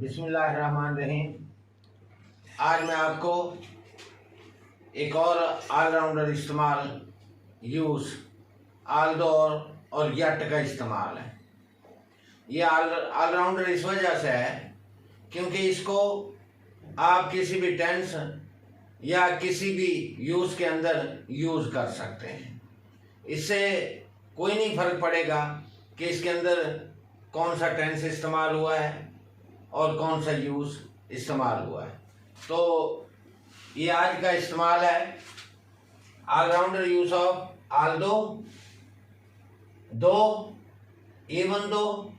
बिस्मिल्लाहिर्रहमानिर्रहीम। आज मैं आपको एक और ऑलराउंडर इस्तेमाल यूज़ आल्दो और यट का इस्तेमाल है। ये ऑलराउंडर इस वजह से है क्योंकि इसको आप किसी भी टेंस या किसी भी यूज़ के अंदर यूज़ कर सकते हैं। इससे कोई नहीं फर्क पड़ेगा कि इसके अंदर कौन सा टेंस इस्तेमाल हुआ है और कौन सा यूज़ इस्तेमाल हुआ है। तो ये आज का इस्तेमाल है allrounder use of Aldous, though, even though,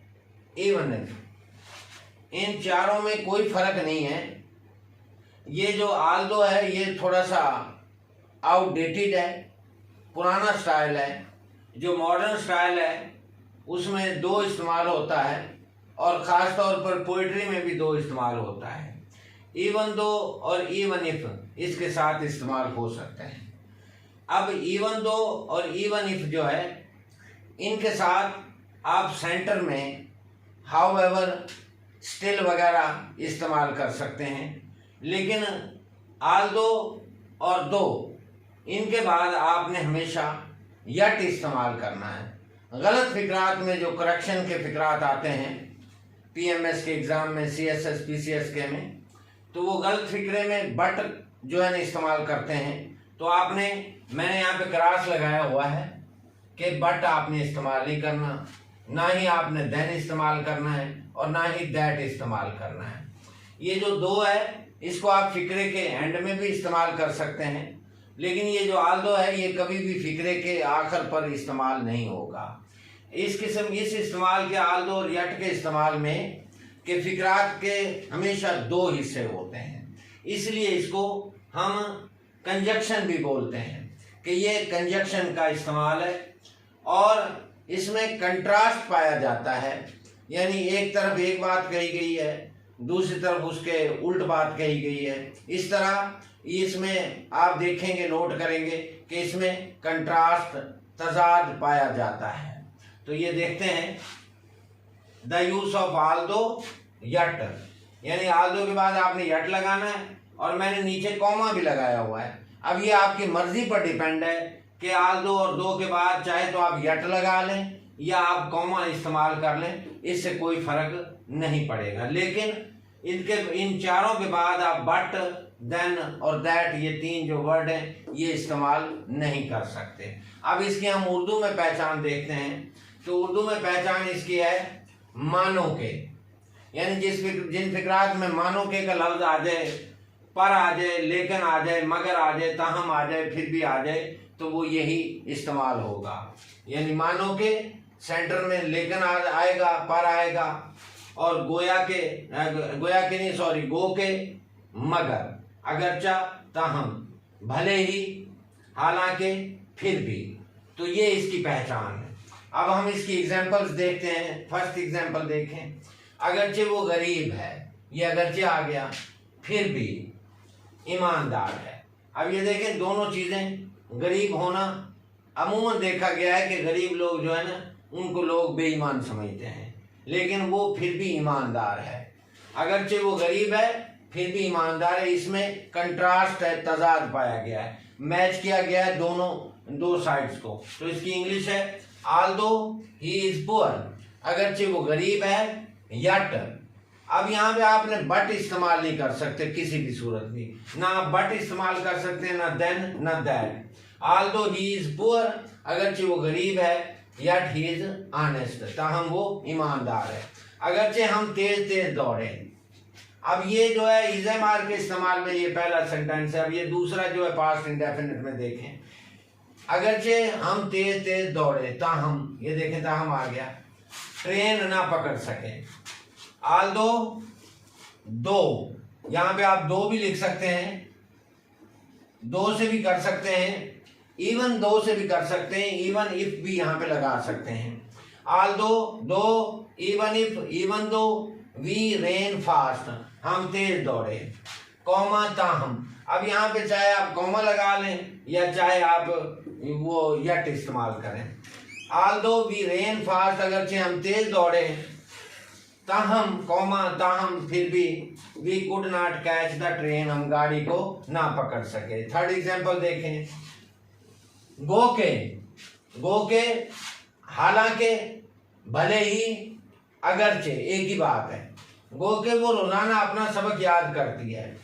even if. इन चारों में कोई फर्क नहीं है। ये जो आल्दो है ये थोड़ा सा आउटडेटेड है, पुराना स्टाइल है। जो मॉडर्न स्टाइल है उसमें दो इस्तेमाल होता है और ख़ास तौर पर पोइट्री में भी दो इस्तेमाल होता है। इवन दो और इवन इफ इसके साथ इस्तेमाल हो सकते हैं। अब इवन दो और इवन इफ जो है इनके साथ आप सेंटर में हाउएवर, स्टिल वगैरह इस्तेमाल कर सकते हैं। लेकिन आल्दो और दो इनके बाद आपने हमेशा यट इस्तेमाल करना है। गलत फिक्रात में जो करेक्शन के फिक्रात आते हैं पीएमएस के एग्ज़ाम में, सीएसएस पीसीएस के में, तो वो गलत फिक्रे में बट जो है ना इस्तेमाल करते हैं। तो मैंने यहाँ पे क्रॉस लगाया हुआ है कि बट आपने इस्तेमाल नहीं करना, ना ही आपने देन इस्तेमाल करना है और ना ही दैट इस्तेमाल करना है। ये जो दो है इसको आप फिक्रे के एंड में भी इस्तेमाल कर सकते हैं, लेकिन ये जो आल्दो है ये कभी भी फिक्रे के आखिर पर इस्तेमाल नहीं होगा। इस इस्तेमाल के आल्दो और यट के इस्तेमाल में के फिक्रात के हमेशा दो हिस्से होते हैं, इसलिए इसको हम कंजक्शन भी बोलते हैं कि ये कंजक्शन का इस्तेमाल है। और इसमें कंट्रास्ट पाया जाता है, यानी एक तरफ एक बात कही गई है, दूसरी तरफ उसके उल्ट बात कही गई है। इस तरह इसमें आप देखेंगे, नोट करेंगे कि इसमें कंट्रास्ट, तजाद पाया जाता है। तो ये देखते हैं the use of Aldous yet, यानी आल्दो के बाद आपने यट लगाना है और मैंने नीचे कॉमा भी लगाया हुआ है। अब ये आपकी मर्जी पर डिपेंड है कि आल्दो और दो के बाद चाहे तो आप यट लगा लें या आप कॉमा इस्तेमाल कर लें, इससे कोई फर्क नहीं पड़ेगा। लेकिन इन चारों के बाद आप बट, देन और दैट, ये तीन जो वर्ड हैं ये इस्तेमाल नहीं कर सकते। अब इसकी हम उर्दू में पहचान देखते हैं। तो उर्दू में पहचान इसकी है मानो के, यानी जिन फिक्रात में मानो के का लफ्ज आ जाए, पर आ जाए, लेकिन आ जाए, मगर आ जाए, ताहम आ जाए, फिर भी आ जाए, तो वो यही इस्तेमाल होगा। यानी मानो के सेंटर में लेकिन आएगा, पर आएगा, और गोया के नहीं सॉरी गो के, मगर, अगरचा, ताहम, भले ही, हालांकि, फिर भी। तो ये इसकी पहचान है। अब हम इसकी एग्जांपल्स देखते हैं। फर्स्ट एग्जांपल देखें, अगरचे वो गरीब है, ये अगरचे आ गया, फिर भी ईमानदार है। अब ये देखें दोनों चीज़ें, गरीब होना अमूमन देखा गया है कि गरीब लोग जो है ना उनको लोग बेईमान समझते हैं, लेकिन वो फिर भी ईमानदार है। अगरचे वो गरीब है फिर भी ईमानदार है। इसमें कंट्रास्ट है, तजाद पाया गया है, मैच किया गया है दो साइड्स को। तो इसकी इंग्लिश है आल्दो ही इज पुअर, अगरचे वो गरीब है, यट। अब यहाँ पे आपने बट इस्तेमाल नहीं कर सकते किसी भी सूरत में, ना आप बट इस्तेमाल कर सकते हैं, ना देन ना that. Aldous he is poor, अगरचे वो गरीब है, यट ही इज ऑनेस्ट, ताहम वो ईमानदार है। अगरचे हम तेज तेज दौड़े। अब ये जो है इज़ेमार के इस्तेमाल में ये पहला सेंटेंस है। अब ये दूसरा जो है पास्ट इंडेफिनिट में देखें, अगरचे हम तेज तेज दौड़े, ताहम, ये देखें ताहम आ गया, ट्रेन ना पकड़ सके। आल्दो दो, यहाँ पे आप दो भी लिख सकते हैं, दो से भी कर सकते हैं, इवन दो से भी कर सकते हैं, इवन इफ भी यहाँ पे लगा सकते हैं। Although though, even if, even though we ran fast, हम तेज दौड़े, कॉमा, ताहम। अब यहाँ पे चाहे आप कॉमा लगा लें या चाहे आप वो यट इस्तेमाल करें। आल्दो वी रेन फास्ट, अगरचे हम तेज दौड़े, ताहम कौमा ताहम फिर भी we could not catch the train, हम गाड़ी को ना पकड़ सके। थर्ड एग्जाम्पल देखें, गो के हालांकि भले ही अगरचे, एक ही बात है। गो के वो रोजाना अपना सबक याद करती है,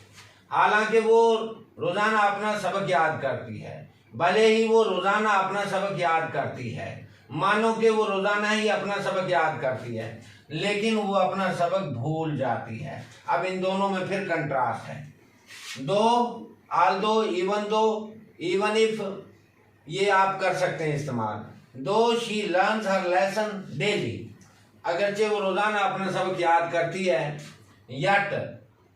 हालांकि वो रोजाना अपना सबक याद करती है, भले ही वो रोजाना अपना सबक याद करती है, मानो कि वो रोजाना ही अपना सबक याद करती है, लेकिन वो अपना सबक भूल जाती है। अब इन दोनों में फिर कंट्रास्ट है। दो, Aldous, even though, even if, ये आप कर सकते हैं इस्तेमाल। दो she learns her lesson daily, अगरचे वो रोजाना अपना सबक याद करती है। यट,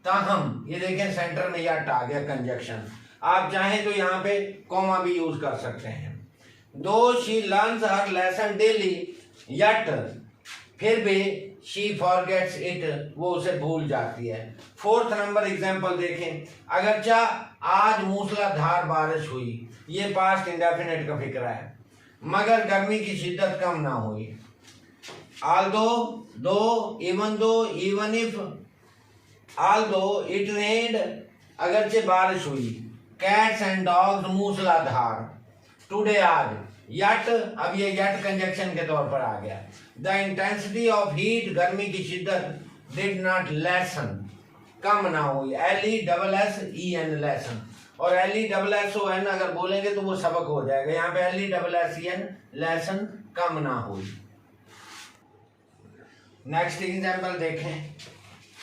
ताहम, ये देखें सेंटर में यट आ गया कंजक्शन, आप चाहें तो यहाँ पे कॉमा भी यूज कर सकते हैं। दो she learns her lesson daily, yet फिर भी शी फॉरगेट्स इट, वो उसे भूल जाती है। फोर्थ नंबर एग्जाम्पल देखें, अगरचा आज मूसलाधार बारिश हुई, ये पास्ट इंडेफिनिट का फिक्र है, मगर गर्मी की शिद्दत कम ना हुई। Aldous, though, even though, even if, Aldous it रेन्ड, अगरचे बारिश हुई, कैट्स एंड डॉग्स मूसलाधार, टुडे आज, यट, अब ये यट कंजक्शन के तौर पर आ गया। द इंटेंसिटी ऑफ हीट, गर्मी की शिद्दत, डिड नॉट लेसन, कम ना हुई, LESSEN लेसन, और LESSON अगर बोलेंगे तो वो सबक हो जाएगा, यहाँ पे LESSEN लेसन, कम ना हुई। नेक्स्ट एग्जाम्पल देखें,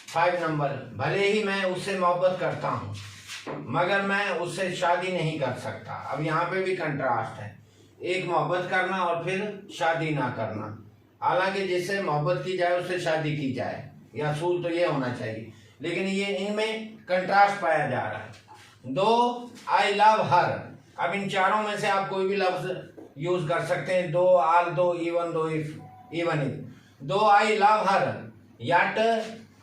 5 नंबर, भले ही मैं उससे मोहब्बत करता हूँ मगर मैं उससे शादी नहीं कर सकता। अब यहाँ पे भी कंट्रास्ट है, एक मोहब्बत करना और फिर शादी ना करना, हालांकि जिससे मोहब्बत की जाए उससे शादी की जाए, या असूल तो ये होना चाहिए, लेकिन ये इनमें कंट्रास्ट पाया जा रहा है। दो, आई लव हर, अब इन चारों में से आप कोई भी लफ्ज यूज कर सकते हैं, दो, आल दो, इवन इफ। दो I love her, yet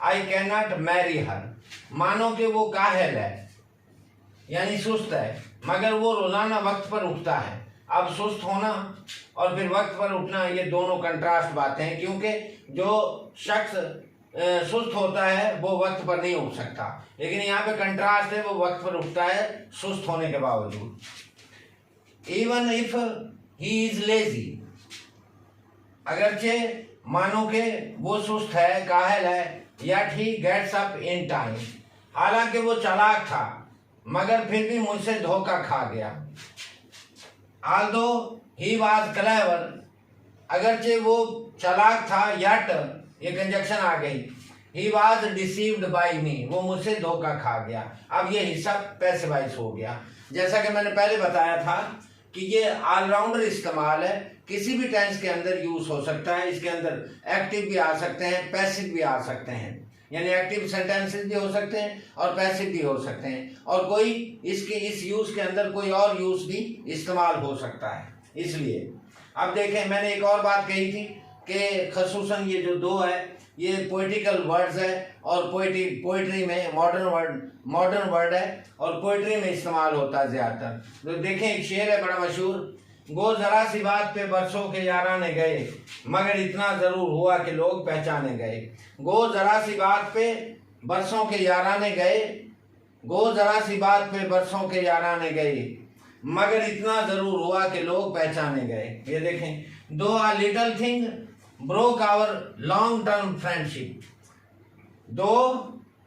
I can not marry her, मानो कि वो काहिल है यानी सुस्त है, मगर वो रोजाना वक्त पर उठता है। अब सुस्त होना और फिर वक्त पर उठना, ये दोनों कंट्रास्ट बातें हैं, क्योंकि जो शख्स सुस्त होता है वो वक्त पर नहीं उठ सकता, लेकिन यहाँ पे कंट्रास्ट है, वो वक्त पर उठता है सुस्त होने के बावजूद। Even if he is lazy, अगरचे मानो के वो सुस्त है, काहिल है, yet he gets up in time, हालांकि वो चालाक था मगर फिर भी मुझसे धोखा खा गया। although he was clever, अगरचे वो चालाक था, yet ये कंजक्शन आ गई, he was deceived by me, वो मुझसे धोखा खा गया। अब ये हिस्सा पैसिवाइज हो गया। जैसा कि मैंने पहले बताया था कि ये ऑलराउंडर इस्तेमाल है, किसी भी टेंस के अंदर यूज हो सकता है। इसके अंदर एक्टिव भी आ सकते हैं, पैसिव भी आ सकते हैं, यानी एक्टिव सेंटेंसेस भी हो सकते हैं और पैसिव भी हो सकते हैं, और कोई इसके इस यूज के अंदर कोई और यूज भी इस्तेमाल हो सकता है। इसलिए अब देखें, मैंने एक और बात कही थी कि खसूसन ये जो दो है ये पोइटिकल वर्ड्स है, और पोइट्री में मॉडर्न वर्ड है, और पोइट्री में इस्तेमाल होता है ज़्यादातर। तो देखें, एक शेर है बड़ा मशहूर, गो जरा सी बात पे बरसों के याराने गए, मगर इतना ज़रूर हुआ कि लोग पहचाने गए। गो जरा सी बात पे बरसों के याराने गए, गो जरा सी बात पे बरसों के याराने गए, मगर इतना ज़रूर हुआ कि लोग पहचाने गए। ये देखें, though a little thing broke our long term friendship, though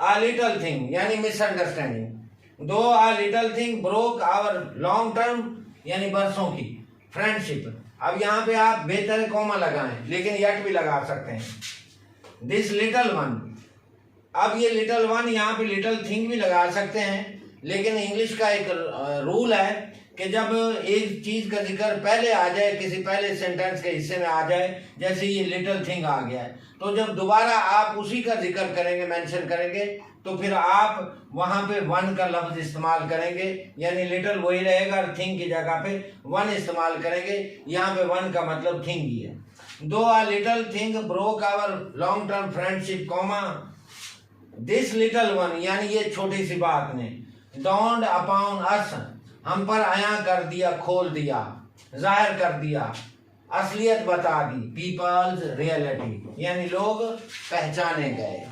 a little thing यानी misunderstanding, though a little thing broke our long term यानी बरसों की फ्रेंडशिप। अब यहाँ पे आप बेहतर कॉमा लगाएं, लेकिन यट भी लगा सकते हैं। दिस लिटल वन, अब ये लिटल वन यहाँ पे लिटल थिंग भी लगा सकते हैं, लेकिन इंग्लिश का एक रूल है कि जब एक चीज का जिक्र पहले आ जाए, किसी पहले सेंटेंस के हिस्से में आ जाए, जैसे ये लिटल थिंग आ गया है, तो जब दोबारा आप उसी का जिक्र करेंगे, मेंशन करेंगे, तो फिर आप वहां पे वन का लफ्ज इस्तेमाल करेंगे, यानी लिटल वही रहेगा, थिंग की जगह पे वन इस्तेमाल करेंगे। यहाँ पे वन का मतलब थिंग ही है। Though a little thing broke our long term friendship, comma this little one यानी ये छोटी सी बात ने, डॉन्ड अपॉन अस हम पर आया कर दिया, खोल दिया, जाहिर कर दिया, असलियत बता दी, पीपल्स रियलिटी, यानी लोग पहचाने गए।